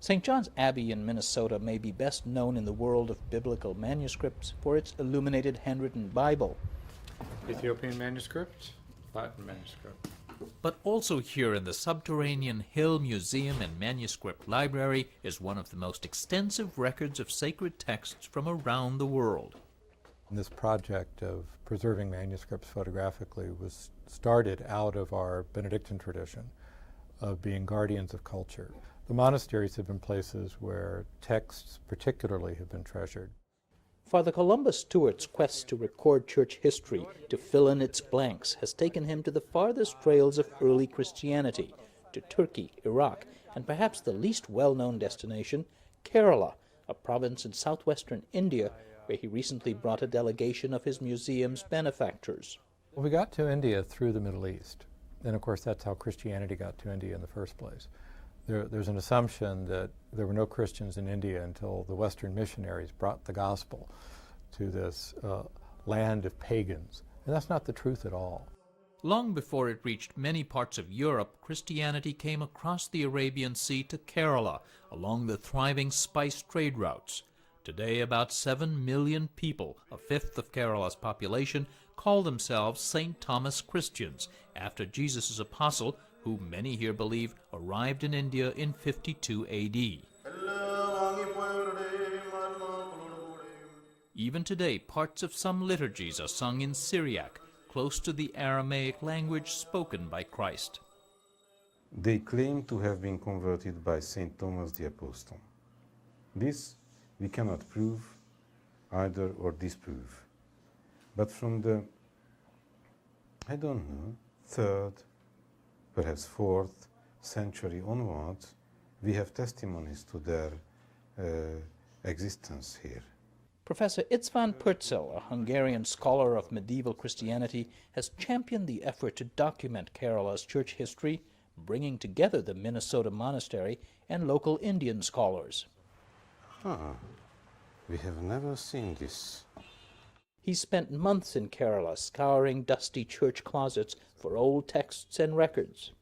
St. John's Abbey in Minnesota may be best known in the world of biblical manuscripts for its illuminated handwritten Bible. Ethiopian manuscript, Latin manuscript. But also here in the subterranean Hill Museum and Manuscript Library is one of the most extensive records of sacred texts from around the world. This project of preserving manuscripts photographically was started out of our Benedictine tradition of being guardians of culture. The monasteries have been places where texts particularly have been treasured. Father Columbus Stewart's quest to record church history, to fill in its blanks, has taken him to the farthest trails of early Christianity, to Turkey, Iraq, and perhaps the least well-known destination, Kerala, a province in southwestern India, where he recently brought a delegation of his museum's benefactors. Well, we got to India through the Middle East, and of course that's how Christianity got to India in the first place. There's an assumption that there were no Christians in India until the Western missionaries brought the gospel to this land of pagans, and that's not the truth at all. Long before it reached many parts of Europe, Christianity came across the Arabian Sea to Kerala along the thriving spice trade routes. Today, about 7 million people, a fifth of Kerala's population, call themselves St. Thomas Christians, after Jesus' apostle, who many here believe arrived in India in 52 A.D. Even today, parts of some liturgies are sung in Syriac, close to the Aramaic language spoken by Christ. They claim to have been converted by St. Thomas the Apostle. This we cannot prove either or disprove. But from the, I don't know, 3rd, perhaps 4th century onwards, we have testimonies to their existence here. Professor István Percel, a Hungarian scholar of medieval Christianity, has championed the effort to document Kerala's church history, bringing together the Minnesota monastery and local Indian scholars. We have never seen this. He spent months in Kerala scouring dusty church closets for old texts and records.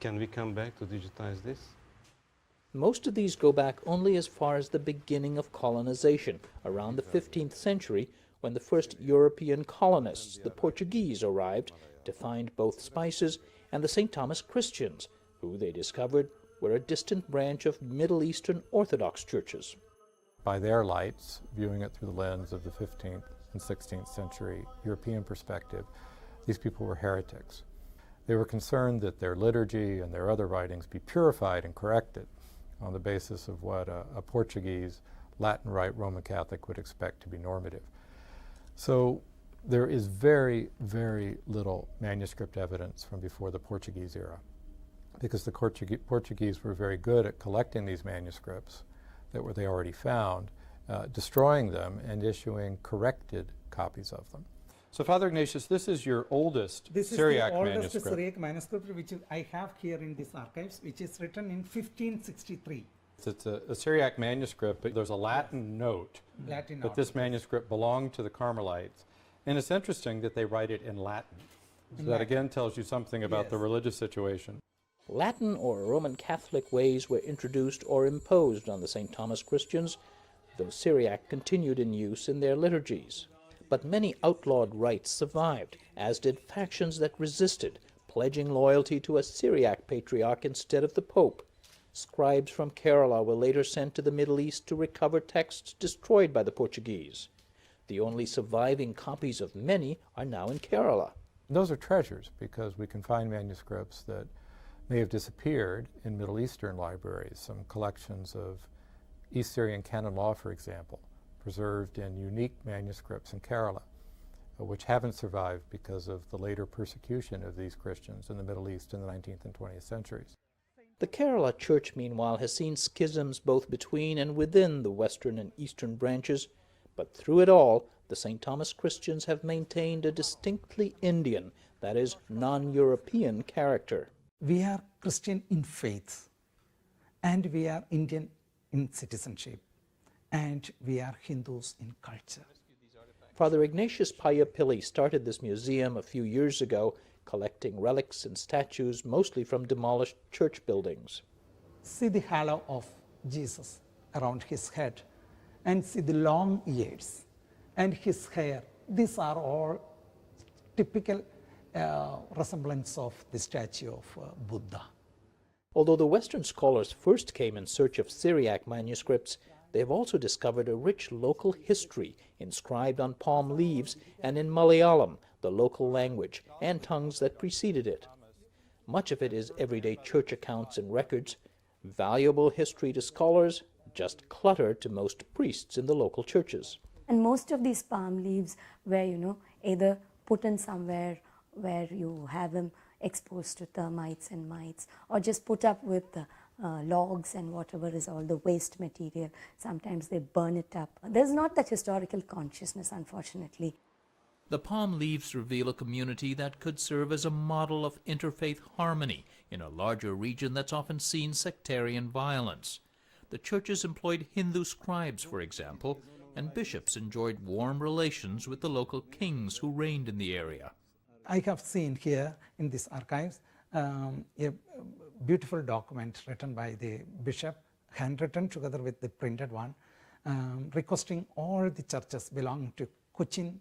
Can we come back to digitize this? Most of these go back only as far as the beginning of colonization, around the 15th century, when the first European colonists, the Portuguese, arrived to find both spices and the St. Thomas Christians, who they discovered were a distant branch of Middle Eastern Orthodox churches. By their lights, viewing it through the lens of the 15th and 16th century European perspective, these people were heretics. They were concerned that their liturgy and their other writings be purified and corrected on the basis of what a Portuguese, Latin Rite Roman Catholic would expect to be normative. So there is very, very little manuscript evidence from before the Portuguese era, because the Portuguese were very good at collecting these manuscripts that they already found, destroying them and issuing corrected copies of them. So, Father Ignatius, this is your oldest Syriac manuscript. This is the oldest Syriac manuscript which I have here in these archives, which is written in 1563. It's a Syriac manuscript, but there's a Latin note that this manuscript belonged to the Carmelites. And it's interesting that they write it in Latin. So that again tells you something about the religious situation. Latin or Roman Catholic ways were introduced or imposed on the St. Thomas Christians, though Syriac continued in use in their liturgies. But many outlawed rites survived, as did factions that resisted, pledging loyalty to a Syriac patriarch instead of the Pope. Scribes from Kerala were later sent to the Middle East to recover texts destroyed by the Portuguese. The only surviving copies of many are now in Kerala. Those are treasures, because we can find manuscripts that may have disappeared in Middle Eastern libraries. Some collections of East Syrian canon law, for example, preserved in unique manuscripts in Kerala, which haven't survived because of the later persecution of these Christians in the Middle East in the 19th and 20th centuries. The Kerala Church, meanwhile, has seen schisms both between and within the Western and Eastern branches, but through it all, the St. Thomas Christians have maintained a distinctly Indian, that is, non-European character. We are Christian in faith, and we are Indian in citizenship, and we are Hindus in culture. Father Ignatius Payapilli started this museum a few years ago, collecting relics and statues mostly from demolished church buildings. See the halo of Jesus around his head, and see the long ears and his hair. These are all typical resemblance of the statue of Buddha. Although the Western scholars first came in search of Syriac manuscripts, they have also discovered a rich local history inscribed on palm leaves and in Malayalam, the local language, and tongues that preceded it. Much of it is everyday church accounts and records, valuable history to scholars, just clutter to most priests in the local churches. And most of these palm leaves were, either put in somewhere where you have them exposed to termites and mites, or just put up with logs and whatever is all the waste material. Sometimes they burn it up. There's not that historical consciousness, unfortunately. The palm leaves reveal a community that could serve as a model of interfaith harmony in a larger region that's often seen sectarian violence. The churches employed Hindu scribes, for example, and bishops enjoyed warm relations with the local kings who reigned in the area. I have seen here in these archives a beautiful document written by the bishop, handwritten together with the printed one, requesting all the churches belonging to Cochin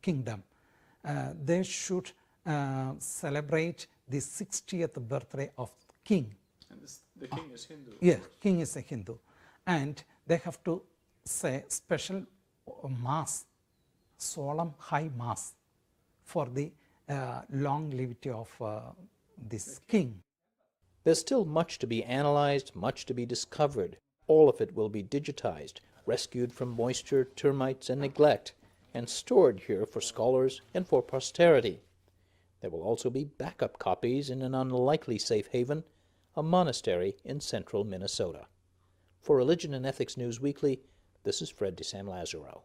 kingdom, they should celebrate the 60th birthday of king. And the king is Hindu? Yes, king is a Hindu. And they have to say special mass, solemn high mass for the longevity of this king. There's still much to be analyzed, much to be discovered. All of it will be digitized, rescued from moisture, termites, and neglect, and stored here for scholars and for posterity. There will also be backup copies in an unlikely safe haven, a monastery in central Minnesota. For Religion and Ethics Newsweekly, this is Sam Lazaro.